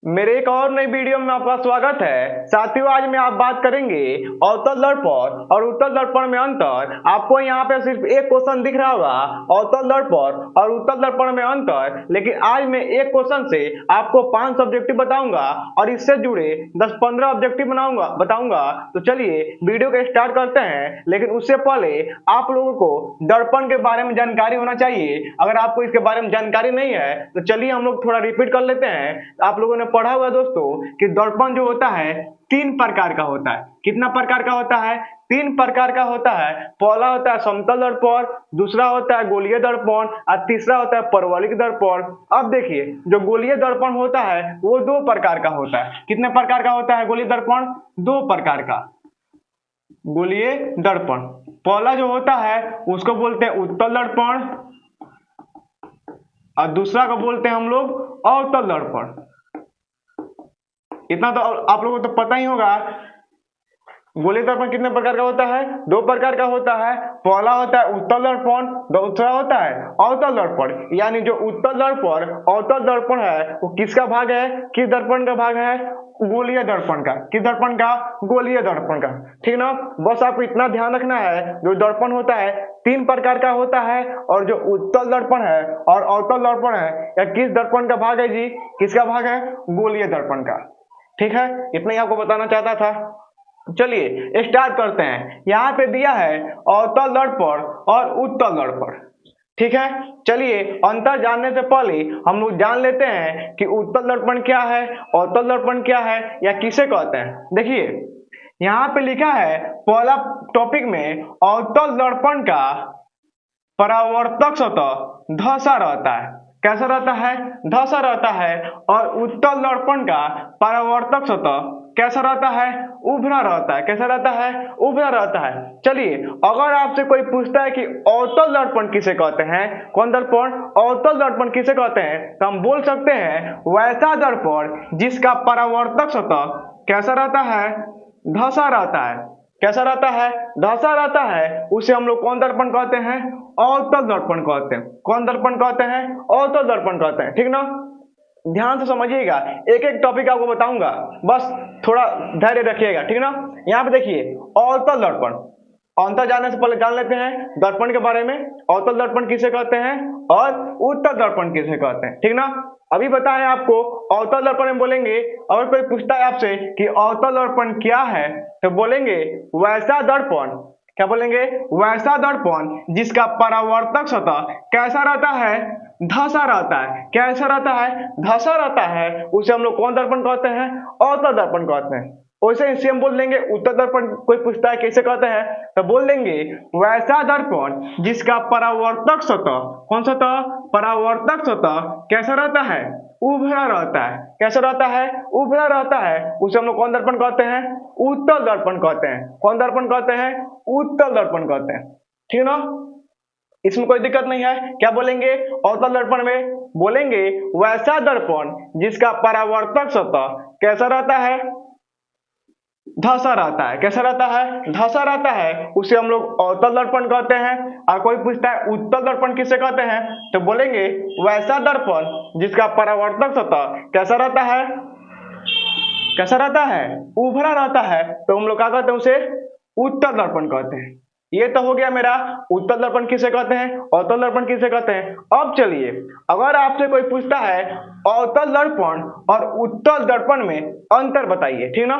मेरे एक और नई वीडियो में आपका स्वागत है। साथियों, आज में आप बात करेंगे अवतल दर्पण और उत्तल दर्पण में अंतर। आपको यहाँ पे सिर्फ एक क्वेश्चन दिख रहा होगा, अवतल दर्पण और उत्तल दर्पण में अंतर। लेकिन आज मैं एक क्वेश्चन से आपको 5 सब्जेक्टिव बताऊंगा और इससे जुड़े 10-15 ऑब्जेक्टिव बताऊंगा। तो चलिए वीडियो को स्टार्ट करते हैं। लेकिन उससे पहले आप लोगों को दर्पण के बारे में जानकारी होना चाहिए। अगर आपको इसके बारे में जानकारी नहीं है तो चलिए हम लोग थोड़ा रिपीट कर लेते हैं। आप लोगों ने पढ़ा हुआ दोस्तों कि दर्पण जो होता है 3 प्रकार का होता है। कितना प्रकार का होता है? 3 प्रकार का होता है। पहला होता है समतल दर्पण, दूसरा होता है गोलीय दर्पण और तीसरा होता है परवलयिक दर्पण। अब देखिए, जो गोलीय दर्पण होता है वो 2 प्रकार का होता है। कितने प्रकार का होता है गोलीय दर्पण? 2 प्रकार का गोलीय दर्पण। पहला जो होता है उसको बोलते हैं उत्तल दर्पण और दूसरा को बोलते हैं हम लोग अवतल दर्पण। इतना तो आप लोगों को तो पता ही होगा। गोलीय दर्पण कितने प्रकार का होता है? 2 प्रकार का होता है। पहला होता है उत्तल दर्पण, दूसरा होता है अवतल दर्पण। यानी जो उत्तल दर्पण अवतल दर्पण है वो किसका भाग है? किस दर्पण का भाग है? गोलीय दर्पण का। किस दर्पण का? गोलीय दर्पण का। ठीक ना? बस आपको इतना ध्यान रखना है, जो दर्पण होता है 3 प्रकार का होता है और जो उत्तल दर्पण है और अवतल दर्पण है या किस दर्पण का भाग है जी? किसका भाग है? गोलीय दर्पण का। ठीक है, इतना ही आपको बताना चाहता था। चलिए स्टार्ट करते हैं। यहाँ पे दिया है अवतल दर्पण और उत्तल दर्पण। ठीक है, चलिए अंतर जानने से पहले हम लोग जान लेते हैं कि उत्तल दर्पण क्या है, अवतल दर्पण क्या है या किसे कहते हैं। देखिए यहाँ पे लिखा है पहला टॉपिक में अवतल दर्पण का परावर्तक सतह धसा रहता है। कैसा रहता है? धसा रहता है। और उत्तल दर्पण का परावर्तक सतह कैसा रहता है? उभरा रहता है। कैसा रहता है? उभरा रहता है। चलिए अगर आपसे कोई पूछता है कि अवतल दर्पण किसे कहते हैं, कौन दर्पण? अवतल दर्पण किसे कहते हैं, तो हम बोल सकते हैं वैसा दर्पण जिसका परावर्तक सतह कैसा रहता है? धसा रहता है। कैसा रहता है? धसा रहता है। उसे हम लोग कौन दर्पण कहते हैं? अवतल दर्पण कहते हैं। कौन दर्पण कहते हैं? अवतल दर्पण कहते हैं। ठीक ना? ध्यान से समझिएगा, एक एक टॉपिक आपको बताऊंगा, बस थोड़ा धैर्य रखिएगा। ठीक ना? यहाँ पे देखिए अवतल दर्पण। अंतर जानने से पहले जान लेते हैं दर्पण के बारे में। अवतल दर्पण किसे कहते हैं और उत्तल दर्पण किसे कहते हैं। ठीक ना? अभी बताएं आपको अवतल दर्पण में बोलेंगे। अगर कोई पूछता है आपसे कि अवतल दर्पण क्या है, तो बोलेंगे वैसा दर्पण। क्या बोलेंगे? वैसा दर्पण जिसका परावर्तक सतह कैसा रहता है? धसा रहता है। कैसा रहता है? धसा रहता है। उसे हम लोग कौन दर्पण कहते हैं? अवतल दर्पण कहते हैं। वैसे ही सेम बोल देंगे उत्तल दर्पण। कोई पूछता है कैसे कहते हैं, तो बोल देंगे वैसा दर्पण जिसका परावर्तक सतह, कौन सतह? परावर्तक सतह कैसा रहता है? उभरा रहता है। कैसा रहता है? उभरा रहता है। उसे हम लोग कौन दर्पण कहते हैं? उत्तल दर्पण कहते हैं। कौन दर्पण कहते हैं? उत्तल दर्पण कहते हैं। ठीक ना? इसमें कोई दिक्कत नहीं है। क्या बोलेंगे अवतल दर्पण में? बोलेंगे वैसा दर्पण जिसका परावर्तक सतह कैसा रहता है? धसा रहता है। कैसा रहता है? धसा रहता है। उसे हम लोग अवतल दर्पण कहते हैं। और कोई पूछता है उत्तल दर्पण किसे कहते हैं, तो बोलेंगे वैसा दर्पण जिसका परावर्तक सतह कैसा रहता है? कैसा रहता है? उभरा रहता है। तो हम लोग क्या कहते हैं? उसे उत्तल दर्पण कहते हैं। ये तो हो गया मेरा उत्तल दर्पण किसे कहते हैं, अवतल दर्पण किसे कहते हैं। अब चलिए अगर आपसे कोई पूछता है अवतल दर्पण और उत्तल दर्पण में अंतर बताइए। ठीक ना?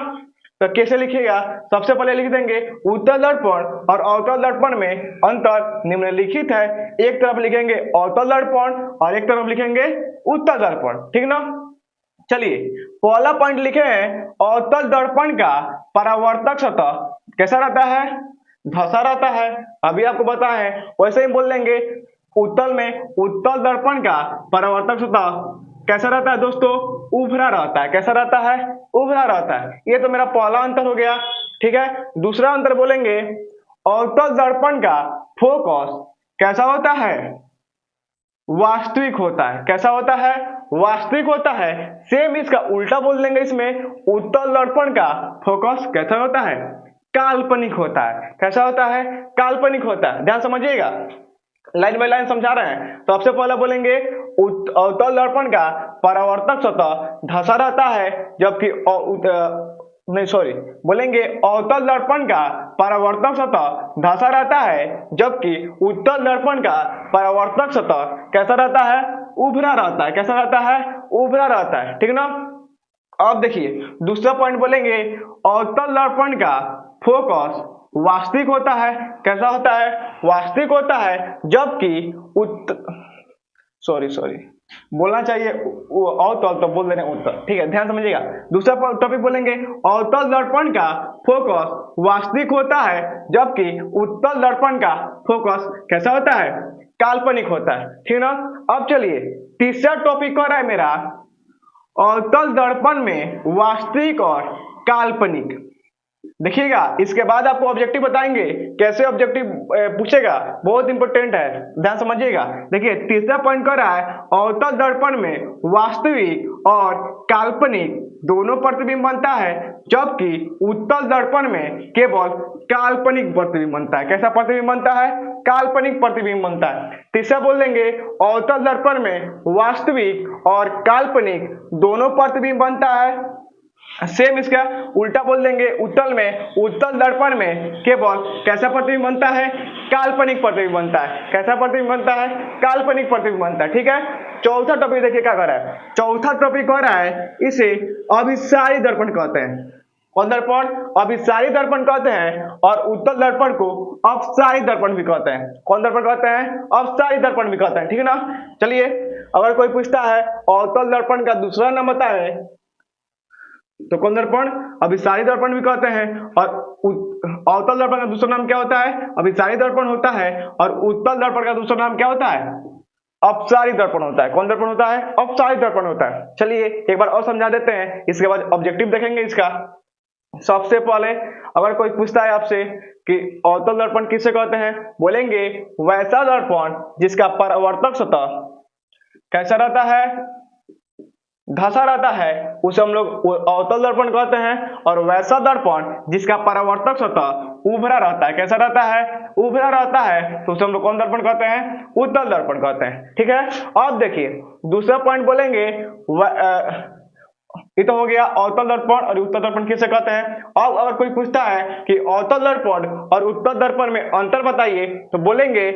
तो कैसे लिखिएगा? सबसे पहले लिख देंगे उत्तल दर्पण और अवतल दर्पण में अंतर निम्नलिखित है। एक तरफ लिखेंगे अवतल दर्पण और एक तरफ लिखेंगे उत्तल दर्पण। ठीक ना? चलिए पहला पॉइंट लिखे हैं अवतल दर्पण का परावर्तक सतह कैसा रहता है? धसा रहता है। अभी आपको बताएं, वैसे ही बोल देंगे उत्तल में उत्तल दर्पण का परावर्तक सतह कैसा रहता है दोस्तों? उभरा रहता है। कैसा रहता है? उभरा रहता है। ये तो मेरा पहला अंतर हो गया। ठीक है, दूसरा अंतर बोलेंगे अवतल दर्पण का फोकस कैसा होता है? वास्तविक होता है। कैसा होता है? वास्तविक होता है। सेम इसका उल्टा बोल देंगे, इसमें उत्तल दर्पण का फोकस कैसा होता है? काल्पनिक होता है। कैसा होता है? काल्पनिक होता है। ध्यान समझिएगा, लाइन बाय लाइन समझा रहे हैं। तो सबसे पहले बोलेंगे अवतल दर्पण का परावर्तक सतह धंसा रहता है, जबकि नहीं सॉरी बोलेंगे अवतल दर्पण का परावर्तक सतह धंसा रहता है, जबकि उत्तल दर्पण का परावर्तक सतह कैसा रहता है, उभरा रहता है। कैसा रहता है, उभरा रहता है। ठीक ना। अब देखिए दूसरा पॉइंट बोलेंगे, अवतल दर्पण का फोकस वास्तविक होता है। कैसा होता है, वास्तविक होता है, जबकि सॉरी बोलना चाहिए अवतल, तो बोल दे रहे हैं उत्तल। ठीक है, ध्यान समझिएगा। दूसरा टॉपिक बोलेंगे, अवतल दर्पण का फोकस वास्तविक होता है, जबकि उत्तल दर्पण का फोकस कैसा होता है, काल्पनिक होता है। ठीक ना। अब चलिए तीसरा टॉपिक हो रहा है मेरा, अवतल दर्पण में वास्तविक और काल्पनिक। देखिएगा इसके बाद आपको ऑब्जेक्टिव बताएंगे, कैसे ऑब्जेक्टिव पूछेगा, बहुत इंपॉर्टेंट है, ध्यान समझिएगा। देखिए तीसरा पॉइंट कर रहा है, अवतल दर्पण में वास्तविक और काल्पनिक दोनों प्रतिबिंब बनता है, जबकि उत्तल दर्पण में केवल काल्पनिक प्रतिबिंब बनता है। कैसा प्रतिबिंब बनता है, काल्पनिक प्रतिबिंब बनता है। तीसरा बोल देंगे, अवतल दर्पण में वास्तविक और काल्पनिक दोनों प्रतिबिंब बनता है। सेम इसका उल्टा बोल देंगे, उत्तल दर्पण में केवल कैसा प्रतिबिंब बनता है, काल्पनिक प्रतिबिंब बनता है। कैसा प्रतिबिंब बनता है, काल्पनिक प्रतिबिंब बनता है। ठीक है। चौथा टॉपिक देखिए क्या कर रहा है, चौथा टॉपिक हो रहा है, इसे अभिसारी दर्पण कहते हैं। कौन दर्पण, अभिसारी दर्पण कहते हैं, और उत्तल दर्पण को अपसारी दर्पण भी कहते हैं। कौन दर्पण कहते हैं, अपसारी दर्पण भी कहते हैं। ठीक है ना। चलिए अगर कोई पूछता है अवतल दर्पण का दूसरा नाम बताए, तो कौन दर्पण, अभिसारी दर्पण भी कहते हैं, और अवतल दर्पण का दूसरा नाम क्या होता है, अभिसारी दर्पण होता है, और उत्तल दर्पण का दूसरा नाम क्या होता है, अपसारी दर्पण होता है। कौन दर्पण होता है, अपसारी दर्पण होता है। चलिए एक बार और समझा देते हैं, इसके बाद ऑब्जेक्टिव देखेंगे इसका। सबसे पहले अगर कोई पूछता है आपसे कि अवतल दर्पण किसे कहते हैं, बोलेंगे वैसा दर्पण जिसका परावर्तक सतह कैसा रहता है, धंसा रहता है, उसे हम लोग अवतल दर्पण कहते हैं। और वैसा दर्पण जिसका परावर्तक सतह उभरा रहता है, कैसा रहता है, उभरा रहता है, तो उसे हम लोग कौन दर्पण कहते हैं, उत्तल दर्पण कहते हैं। ठीक है। अब देखिए दूसरा पॉइंट बोलेंगे, ये तो हो गया अवतल दर्पण और उत्तल दर्पण किसे कहते हैं। अब अगर कोई पूछता है कि अवतल दर्पण और उत्तल दर्पण में अंतर बताइए, तो बोलेंगे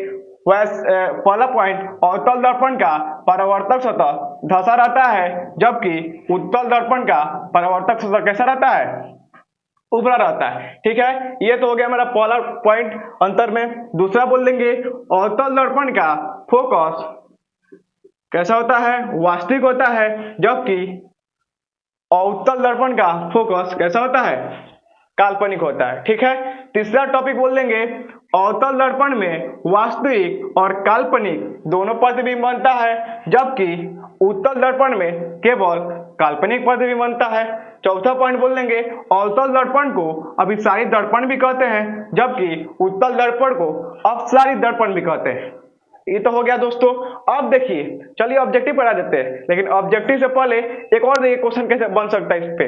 पहला पॉइंट, अवतल दर्पण का परावर्तक सतह धंसा रहता है, जबकि उत्तल दर्पण का परावर्तक सतह कैसा रहता है, उभरा रहता है। ठीक है, ये तो हो गया मेरा पहला पॉइंट अंतर में। दूसरा बोल देंगे, अवतल दर्पण का फोकस कैसा होता है, वास्तविक होता है, जबकि उत्तल दर्पण का फोकस कैसा होता है, काल्पनिक होता है। ठीक है। तीसरा टॉपिक बोल देंगे, अवतल दर्पण में वास्तविक और काल्पनिक दोनों प्रतिबिंब बनता है, जबकि उत्तल दर्पण में केवल काल्पनिक प्रतिबिंब बनता है। चौथा पॉइंट बोल देंगे, अवतल दर्पण को अभिसारी दर्पण भी कहते हैं, जबकि उत्तल दर्पण को अपसारी दर्पण भी कहते हैं। ये तो हो गया दोस्तों। अब देखिए चलिए ऑब्जेक्टिव करा देते हैं, लेकिन ऑब्जेक्टिव से पहले एक और देखिए क्वेश्चन कैसे बन सकता है इस पे।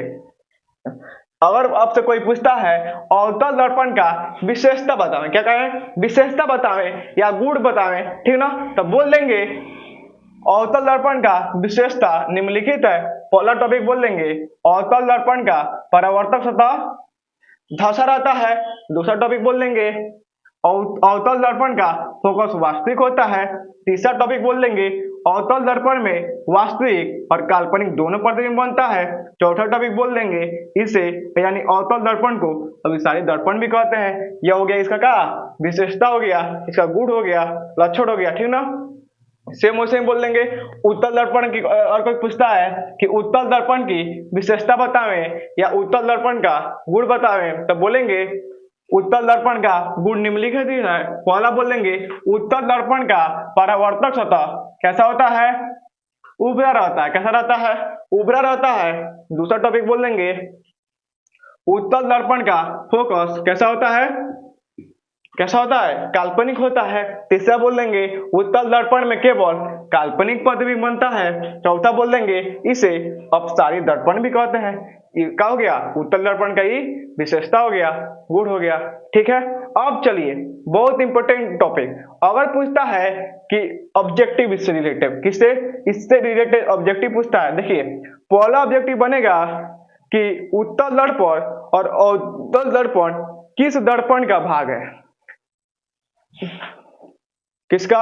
अगर आपसे कोई पूछता है अवतल दर्पण का विशेषता बतावें, क्या कहें, विशेषता बतावें या गुण बतावें, ठीक ना, तो बोल देंगे अवतल दर्पण का विशेषता निम्नलिखित है। पहला टॉपिक बोल देंगे, अवतल दर्पण का परावर्तक सतह धंसा रहता है। दूसरा टॉपिक बोल देंगे, अवतल दर्पण का फोकस वास्तविक होता है। तीसरा टॉपिक बोल देंगे, अवतल दर्पण में वास्तविक और काल्पनिक दोनों प्रतिबिंब बनता है। चौथा टॉपिक बोल देंगे, इसे यानी अवतल दर्पण को अभिसारी दर्पण भी कहते हैं। यह हो गया इसका क्या, विशेषता हो गया, इसका गुण हो गया, लक्षण हो गया। ठीक ना। सेम वैसे बोल देंगे, उत्तल दर्पण की और कोई पूछता है कि उत्तल दर्पण की विशेषता बतावें या उत्तल दर्पण का गुण बतावें, तो बोलेंगे उत्तल दर्पण का गुण निम्नलिखित है। पहला बोल देंगे, उत्तल दर्पण का परावर्तक सतह कैसा होता है, उभरा रहता है। कैसा रहता है, उभरा रहता है। दूसरा टॉपिक बोल देंगे, उत्तल दर्पण का फोकस कैसा होता है, कैसा होता है, काल्पनिक होता है। तीसरा बोल देंगे उत्तल दर्पण में केवल काल्पनिक प्रतिबिंब बनता है। चौथा बोल देंगे इसे अपसारी दर्पण भी कहते हैं। ये क्या हो गया, उत्तल दर्पण का ही विशेषता हो गया, गुण हो गया। ठीक है, अब चलिए बहुत इंपॉर्टेंट टॉपिक, अगर पूछता है कि ऑब्जेक्टिव इससे रिलेटेड, किससे, इससे रिलेटेड ऑब्जेक्टिव पूछता है। देखिए पहला ऑब्जेक्टिव बनेगा कि उत्तल दर्पण और अवतल दर्पण किस दर्पण का भाग है। किसका,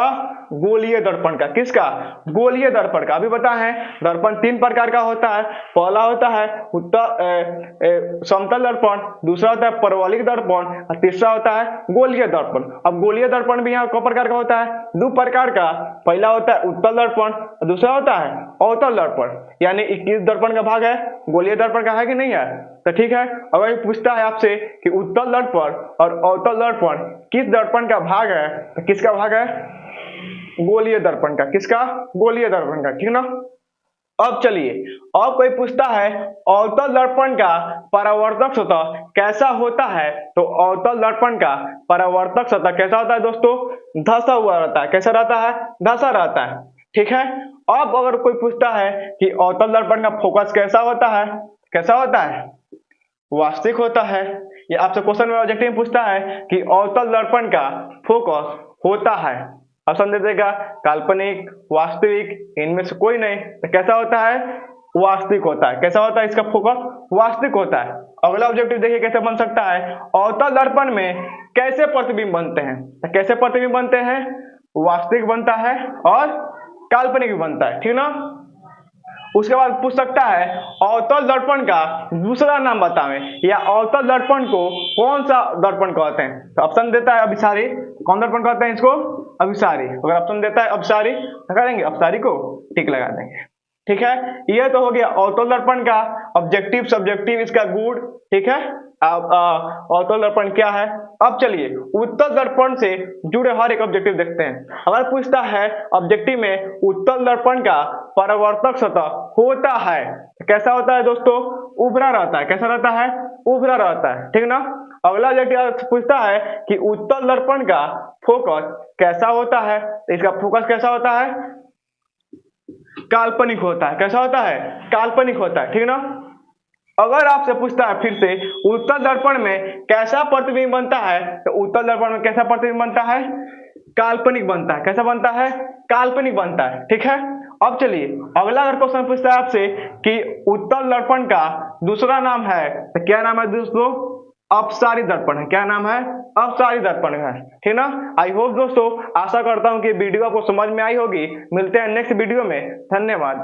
गोलीय दर्पण का। किसका, गोलीय दर्पण का। अभी बता है दर्पण तीन प्रकार का होता है। पहला होता है समतल दर्पण, दूसरा होता है परवलयिक दर्पण और तीसरा होता है गोलीय दर्पण। अब गोलीय दर्पण भी यहाँ प्रकार का होता है, दो प्रकार का। पहला होता है उत्तल दर्पण और दूसरा होता है अवतल दर्पण। यानी किस दर्पण का भाग है, गोलीय दर्पण का है कि नहीं है। तो ठीक है, अगर पूछता है आपसे कि उत्तल दर्पण और अवतल दर्पण किस दर्पण का भाग है, तो किसका भाग है, गोलीय दर्पण का। किसका, गोलीय दर्पण का। ठीक ना। अब चलिए, अब कोई पूछता है अवतल दर्पण का परावर्तक सतह कैसा होता है, तो अवतल दर्पण का परावर्तक सतह कैसा होता है दोस्तों, धंसा हुआ रहता है। कैसा रहता है, धंसा रहता है। ठीक है, अब अगर कोई पूछता है कि अवतल दर्पण का फोकस कैसा होता है, कैसा होता है, वास्तविक होता है। ये आपसे क्वेश्चन में ऑब्जेक्टिव में पूछता है कि अवतल दर्पण का फोकस होता है, ऑप्शन दे देगा काल्पनिक, वास्तविक, इनमें से कोई नहीं। तो कैसा होता है, वास्तविक होता है। कैसा होता है, इसका फोकस वास्तविक होता है। अगला ऑब्जेक्टिव देखिए कैसे बन सकता है, अवतल दर्पण में कैसे प्रतिबिंब बनते हैं। तो कैसे प्रतिबिंब बनते हैं, वास्तविक बनता है और काल्पनिक भी बनता है। ठीक ना। उसके बाद पूछ सकता है अवतल दर्पण का दूसरा नाम बतावें, या अवतल दर्पण को कौन सा दर्पण कहते हैं। तो ऑप्शन देता है अभिसारी। कौन दर्पण कहते हैं इसको, अभिसारी। अगर ऑप्शन देता है अभिसारी तो करेंगे अभिसारी को टिक लगा देंगे। ठीक है, ये तो हो गया अवतल दर्पण का ऑब्जेक्टिव सब्जेक्टिव इसका गुण। ठीक है, अवतल दर्पण क्या है। अब चलिए उत्तल दर्पण से जुड़े हर एक ऑब्जेक्टिव देखते हैं। अगर पूछता है ऑब्जेक्टिव में उत्तल दर्पण का परावर्तक सतह होता है, तो कैसा होता है दोस्तों, उभरा रहता है। कैसा रहता है, उभरा रहता है। ठीक ना। अगला ऑब्जेक्टिव पूछता है कि उत्तल दर्पण का फोकस कैसा होता है, तो इसका फोकस कैसा होता है, काल्पनिक होता है। कैसा होता है, काल्पनिक होता है। ठीक ना। अगर आपसे पूछता है फिर से उत्तल दर्पण में कैसा प्रतिबिंब बनता है, तो उत्तल दर्पण में कैसा प्रतिबिंब बनता है, काल्पनिक बनता है। कैसा बनता है, काल्पनिक बनता है। ठीक है, अब चलिए अगला अगर क्वेश्चन पूछता है आपसे कि उत्तल दर्पण का दूसरा नाम है, तो क्या नाम है दोस्तों, अपसारी दर्पण है। क्या नाम है, अपसारी दर्पण है। ठीक ना। आई होप दोस्तों, आशा करता हूं कि वीडियो आपको समझ में आई होगी। मिलते हैं नेक्स्ट वीडियो में, धन्यवाद।